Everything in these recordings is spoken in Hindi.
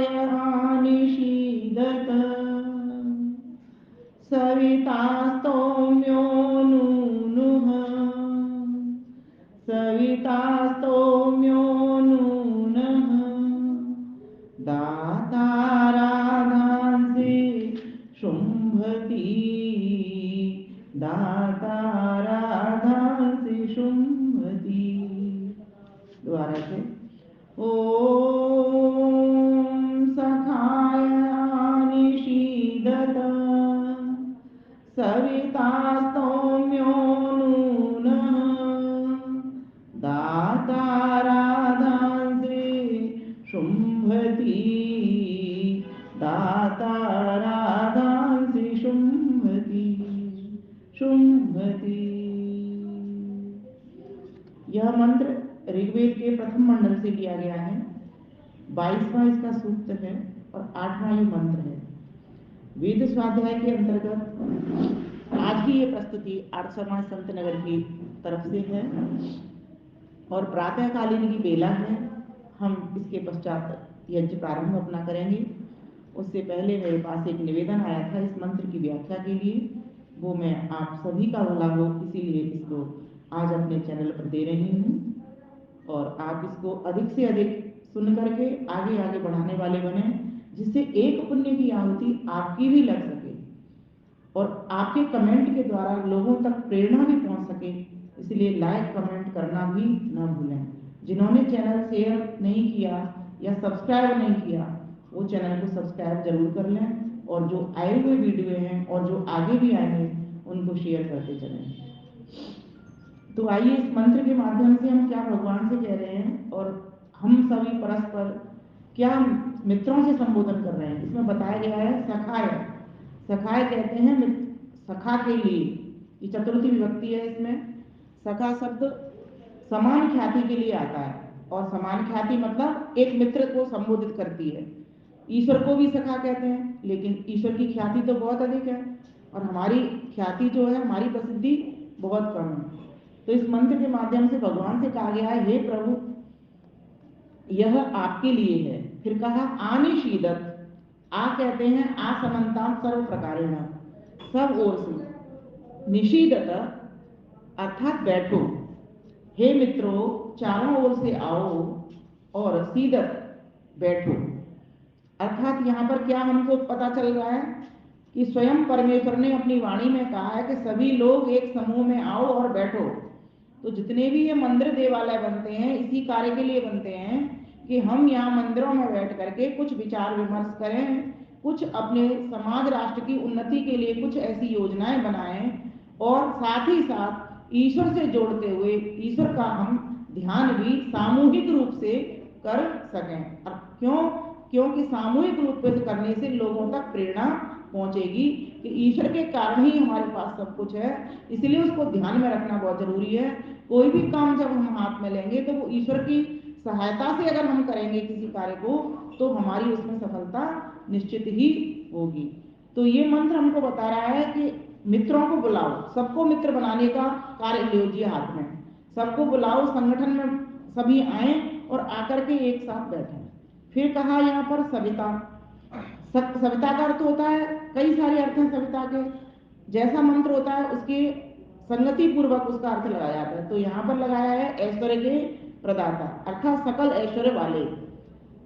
आनिषीदत सवितास्तोम्यो नूनुः सवितास्तोम्यो नूनः दाताराधांसि शुम्भति दाताराधांसि शुम्भति। दोबारा से ओम सखाय निषीदत सवितास्तोम्यो नूनः दाताराधांसि शुम्भति दाताराधांसि शुम्भति शुम्भति। यह मंत्र ऋग्वेद के प्रथम मंडल से लिया गया है। 22वां इसका सूक्त है और 8वां ये मंत्र है। वेद स्वाध्याय के अंतर्गत आज की ये प्रस्तुति आर्य समाज संत नगर की तरफ से है और प्रातःकालीन की बेला है। हम इसके पश्चात यज्ञ प्रारंभ अपना करेंगे। उससे पहले मेरे पास एक निवेदन आया था इस मंत्र की व्याख्या के लिए, वो मैं आप सभी का भला हो इसीलिए इसको आज अपने चैनल पर दे रही हूँ और आप इसको अधिक से अधिक सुन करके आगे आगे बढ़ाने वाले बने, जिससे एक पुण्य की आहुति आपकी भी लग सके और आपके कमेंट के द्वारा लोगों तक प्रेरणा भी पहुंच सके। इसलिए लाइक कमेंट करना भी न भूलें। जिन्होंने चैनल शेयर नहीं किया या सब्सक्राइब नहीं किया वो चैनल को सब्सक्राइब जरूर कर लें और जो आए हुए वीडियो हैं और जो आगे भी आएंगे उनको शेयर करते चलें। तो आइए इस मंत्र के माध्यम से हम क्या भगवान से कह रहे हैं और हम सभी परस्पर क्या मित्रों से संबोधन कर रहे हैं। इसमें बताया गया है सखाय। सखाय कहते हैं सखा के लिए, ये चतुर्थी विभक्ति है। इसमें सखा शब्द समान ख्याति के लिए आता है और समान ख्याति मतलब एक मित्र को संबोधित करती है। ईश्वर को भी सखा कहते हैं, लेकिन ईश्वर की ख्याति तो बहुत अधिक है और हमारी ख्याति जो है, हमारी प्रसिद्धि बहुत कम है। तो इस मंत्र के माध्यम से भगवान से कहा गया है, हे प्रभु यह आपके लिए है। फिर कहा आनिषीदत। आ कहते हैं आसमंताम सर्व प्रकारेण, सब ओर से। निषीदत अर्थात बैठो। हे मित्रों चारों ओर से आओ और सीदत बैठो। अर्थात यहाँ पर क्या हमको पता चल रहा है कि स्वयं परमेश्वर ने अपनी वाणी में कहा है कि सभी लोग एक समूह में आओ और बैठो। तो जितने भी ये मंदिर देवालय बनते हैं इसी कार्य के लिए बनते हैं कि हम यहाँ मंदिरों में बैठ करके कुछ विचार विमर्श करें, कुछ अपने समाज राष्ट्र की उन्नति के लिए कुछ ऐसी योजनाएं बनाएं और साथ ही साथ ईश्वर से जोड़ते हुए ईश्वर का हम ध्यान भी सामूहिक रूप से कर सकें। क्योंकि सामूहिक रूप से करने से लोगों तक प्रेरणा पहुंचेगी कि ईश्वर के कारण ही हमारे पास सब कुछ है। इसलिए उसको ध्यान में रखना बहुत जरूरी है। कोई भी काम जब हम हाथ में लेंगे तो वो ईश्वर की सहायता से अगर हम करेंगे किसी कार्य को तो हमारी उसमें सफलता निश्चित ही होगी। तो ये मंत्र हमको बता रहा है कि मित्रों को बुलाओ, सबको मित्र बनाने का कार्य लीजिए हाथ में। सबको बुलाओ, संगठन में सभी आए और आकर के एक साथ बैठे। फिर कहा यहाँ पर सविता। सविता का अर्थ होता है, कई सारे अर्थ हैं सविता के। जैसा मंत्र होता है उसके संगति पूर्वक उसका अर्थ लगाया जाता है। तो यहाँ पर लगाया है ऐश्वर्य के प्रदाता अर्थात सकल ऐश्वर्य वाले,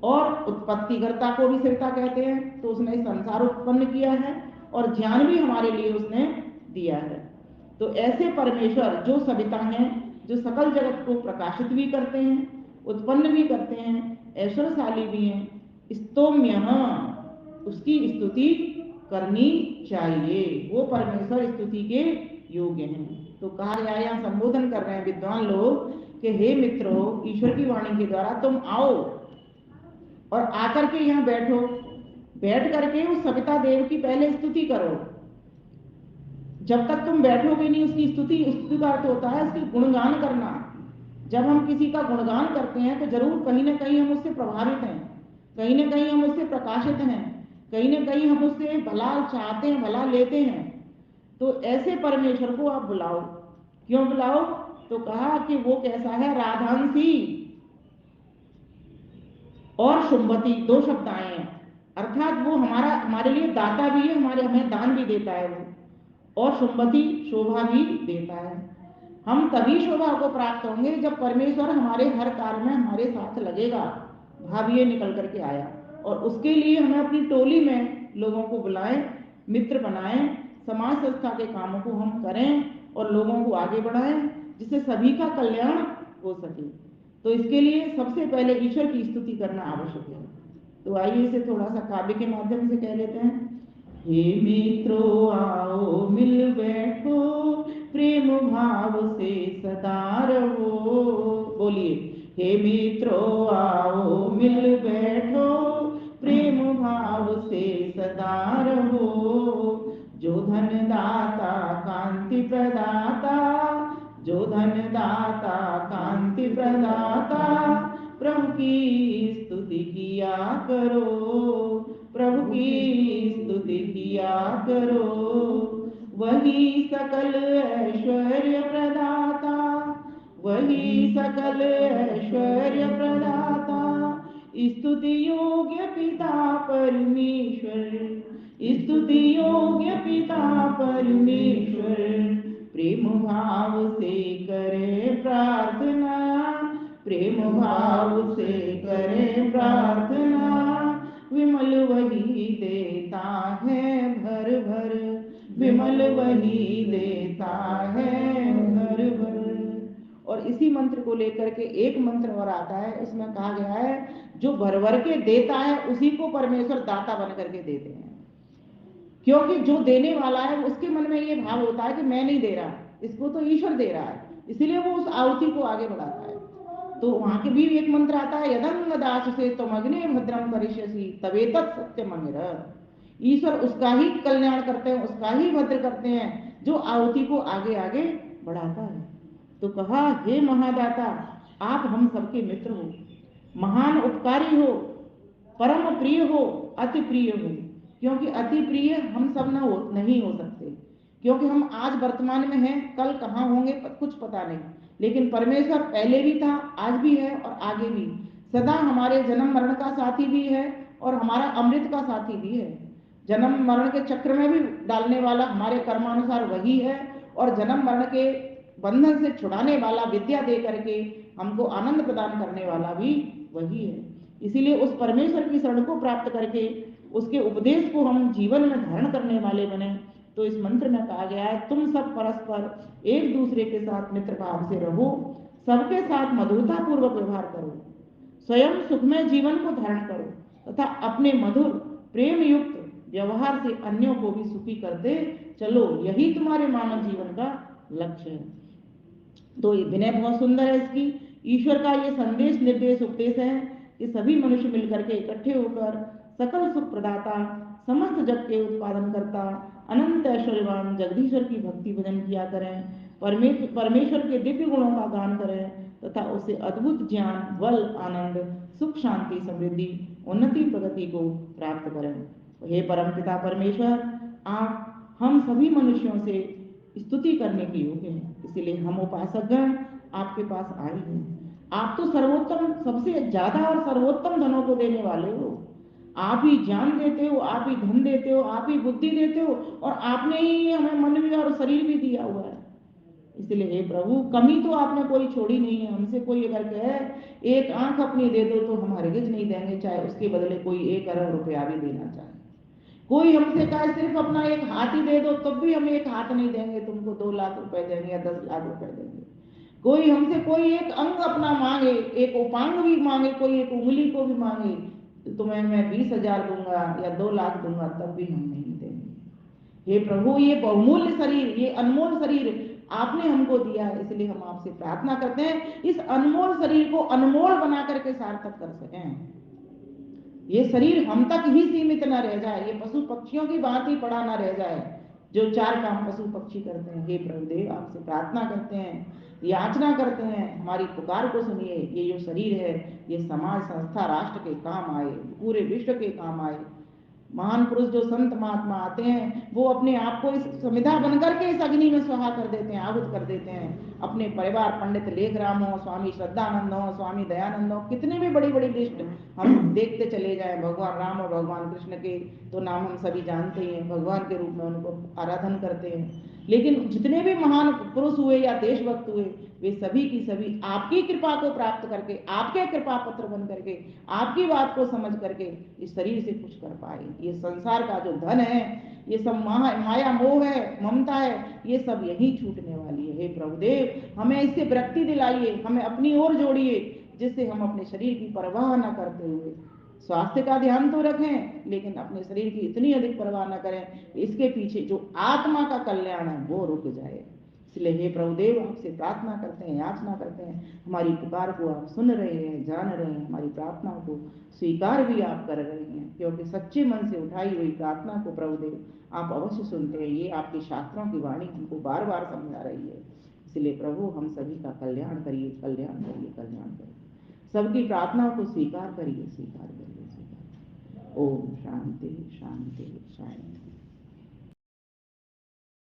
और उत्पत्तिकर्ता को भी सविता कहते हैं। तो उसने संसार उत्पन्न किया है और ज्ञान भी हमारे लिए उसने दिया है। तो ऐसे परमेश्वर जो सविता हैं, जो सकल जगत को प्रकाशित भी करते हैं, उत्पन्न भी करते हैं, ऐश्वर्यशाली भी हैं, स्तोम्य उसकी स्तुति करनी चाहिए। वो परमेश्वर स्तुति के योग्य हैं। तो कहा गया यहाँ संबोधन कर रहे हैं विद्वान लोग कि हे मित्रों ईश्वर की वाणी के द्वारा तुम आओ और आकर के यहाँ बैठो। बैठ करके उस सविता देव की पहले स्तुति करो। जब तक तुम बैठोगे नहीं उसकी स्तुति का अर्थ होता है उसकी गुणगान करना। जब हम किसी का गुणगान करते हैं तो जरूर कहीं ना कहीं हम उससे प्रभावित हैं, कहीं ना कहीं हम उससे प्रकाशित हैं, कहीं ना कहीं हम उससे भला चाहते हैं, भला लेते हैं। तो ऐसे परमेश्वर को आप बुलाओ। क्यों बुलाओ? तो कहा कि वो कैसा है, राधांसी, और शुंभति, दो शब्द आए हैं, अर्थात वो हमारे लिए दाता भी है, हमें दान भी देता है वो, और शुंभति शोभा भी देता है। हम तभी शोभा को प्राप्त होंगे जब परमेश्वर हमारे हर कार्य में हमारे साथ लगेगा, भाविये निकल करके आया। और उसके लिए हमें अपनी टोली में लोगों को बुलाएं, मित्र बनाएं, समाज संस्था के कामों को हम करें और लोगों को आगे बढ़ाएं, जिससे सभी का कल्याण हो सके। तो इसके लिए सबसे पहले ईश्वर की स्तुति करना आवश्यक है। तो आइए इसे थोड़ा सा काव्य के माध्यम से कह लेते हैं। हे मित्रों आओ मिल बैठो, प्रेम भाव से सदा रहो। बोलिए, हे मित्रों आओ मिल बैठो, प्रेम भाव से सदा रहो। जो धन दाता कांति प्रदाता, जो धन दाता कांति प्रदाता, प्रभु की स्तुति किया करो, प्रभु की स्तुति किया करो। वही सकल ऐश्वर्य प्रदाता, वही सकल ऐश्वर्य प्रदाता, स्तुति योग्य पिता परमेश्वर, स्तुति योग्य पिता परमेश्वर। प्रेम भाव से करे प्रार्थना, प्रेम भाव से करे प्रार्थना, विमल वही देता है भर भर, विमल वही देता है भर भर। और इसी मंत्र को लेकर के एक मंत्र और आता है, इसमें कहा गया है जो भर भर के देता है उसी को परमेश्वर दाता बन करके देते हैं। क्योंकि जो देने वाला है उसके मन में ये भाव होता है कि मैं नहीं दे रहा, इसको तो ईश्वर दे रहा है, इसलिए वो उस आहुति को आगे बढ़ाता है। तो वहां के भी एक मंत्र आता है, यदंग दास से तुम अग्नि भद्रम करिष्यसि तवेतत् सत्यमंगिर। ईश्वर उसका ही कल्याण करते हैं, उसका ही भद्र करते हैं जो आहुति को आगे आगे बढ़ाता है। तो कहा, हे महादाता, आप हम सबके मित्र हो, महान उपकारी हो, परम प्रिय हो, अति प्रिय हो। क्योंकि अति प्रिय हम सब नहीं हो सकते, क्योंकि हम आज वर्तमान में हैं, कल कहाँ होंगे कुछ पता नहीं। लेकिन परमेश्वर पहले भी था, आज भी है और आगे भी सदा हमारे जन्म मरण का साथी भी है और हमारा अमृत का साथी भी है। जन्म मरण के चक्र में भी डालने वाला हमारे कर्मानुसार वही है, और जन्म मरण के बंधन से छुड़ाने वाला, विद्या दे करके हमको आनंद प्रदान करने वाला भी वही है। इसीलिए उस परमेश्वर की शरण को प्राप्त करके उसके उपदेश को हम जीवन में धारण करने वाले बने। तो इस मंत्र में कहा गया है, तुम सब परस्पर एक दूसरे के साथ मित्र भाव से रहो, सबके साथ मधुरता पूर्वक व्यवहार करो, स्वयं सुखमय जीवन को धारण करो तथा अपने मधुर प्रेम युक्त व्यवहार से अन्यों को भी सुखी करते चलो, यही तुम्हारे मानव जीवन का लक्ष्य है। तो ये विनय बहुत सुंदर है इसकी। ईश्वर का ये संदेश, निर्देश, उपदेश है कि सभी मनुष्य मिलकर के इकट्ठे होकर सकल सुख प्रदाता, समस्त जग के उत्पादन करता, अनंत ऐश्वर्यवान जगदीश्वर की भक्ति भजन किया करें, परमेश्वर के दिव्य गुणों का गान करें तथा उसे अद्भुत ज्ञान, बल, आनंद, सुख, शांति, समृद्धि, उन्नति, प्रगति को प्राप्त करें। हे परमपिता परमेश्वर, आप हम सभी मनुष्यों से स्तुति करने के योग्य हैं, इसलिए हम उपासकगण आपके पास आए हैं। आप तो सर्वोत्तम, सबसे ज्यादा और सर्वोत्तम धनों को देने वाले हो। आप ही ज्ञान देते हो, आप ही धन देते हो, आप ही बुद्धि देते हो, और आपने ही हमें मन भी और शरीर भी दिया हुआ है। इसलिए हे प्रभु, कमी तो आपने कोई छोड़ी नहीं है। हमसे कोई अगर कहे एक आंख अपनी दे दो तो हम हरगिज नहीं देंगे, चाहे उसके बदले कोई 1 अरब रुपया भी देना चाहे। कोई हमसे कहे सिर्फ अपना एक हाथ ही दे दो, तब भी हम एक हाथ नहीं देंगे, तुमको 2 लाख रुपए देंगे या 10 लाख रुपए देंगे। कोई हमसे कोई एक अंग अपना मांगे, एक उपांग भी मांगे, कोई एक उंगली को भी मांगे, तो तुम्हें मैं 20,000 दूंगा या 2 लाख दूंगा, तब भी हम नहीं देंगे। हे प्रभु, ये बहुमूल्य शरीर, ये अनमोल शरीर आपने हमको दिया है, इसलिए हम आपसे प्रार्थना करते हैं इस अनमोल शरीर को अनमोल बना करके सार्थक कर सकें। ये शरीर हम तक ही सीमित न रह जाए, ये पशु पक्षियों की बात ही पड़ा न रह जाए जो 4 काम पशु पक्षी करते हैं। हे प्रभुदेव, आपसे प्रार्थना करते हैं, याचना करते हैं, हमारी पुकार को सुनिए। ये जो शरीर है, ये समाज, संस्था, राष्ट्र के काम आए, पूरे विश्व के काम आए, महान पुरुष जो संत महात्मा आते हैं वो अपने आप को इस समिधा बनकर के इस अग्नि में स्वाहा कर देते हैं, आहुत कर देते हैं। अपने परिवार, पंडित लेखराम हो, स्वामी श्रद्धानंद हो, स्वामी दयानंद हो, कितने भी बड़ी बड़ी लिस्ट हम देखते चले जाएं, भगवान राम और भगवान कृष्ण के तो नाम हम सभी जानते ही हैं, भगवान के रूप में उनको आराधन करते हैं। लेकिन जितने भी महान पुरुष हुए या देशभक्त हुए, वे सभी की सभी आपकी कृपा को प्राप्त करके, आपके कृपा पत्र बन करके, आपकी बात को समझ करके इस शरीर से कुछ कर पाए। ये संसार का जो धन है, ये सब माया मोह है, ममता है, ये सब यही छूटने वाली है। हे प्रभुदेव, हमें इससे विरक्ति दिलाइए, हमें अपनी ओर जोड़िए, जिससे हम अपने शरीर की परवाह न करते हुए स्वास्थ्य का ध्यान तो रखें, लेकिन अपने शरीर की इतनी अधिक परवाह न करें, इसके पीछे जो आत्मा का कल्याण है वो रुक जाए। इसलिए हे प्रभुदेव, आपसे प्रार्थना करते हैं, याचना करते हैं, हमारी पुकार को आप सुन रहे हैं, जान रहे हैं, हमारी प्रार्थना को स्वीकार भी आप कर रहे हैं, क्योंकि सच्चे मन से उठाई हुई प्रार्थना को प्रभुदेव आप अवश्य सुनते हैं। ये आपके शास्त्रों की वाणी हमको बार बार समझा रही है। इसलिए प्रभु, हम सभी का कल्याण करिए, कल्याण करिए, कल्याण करिए, सबकी प्रार्थनाओं को स्वीकार करिए, स्वीकार करिए, स्वीकार। ओम शांति शांति शांति।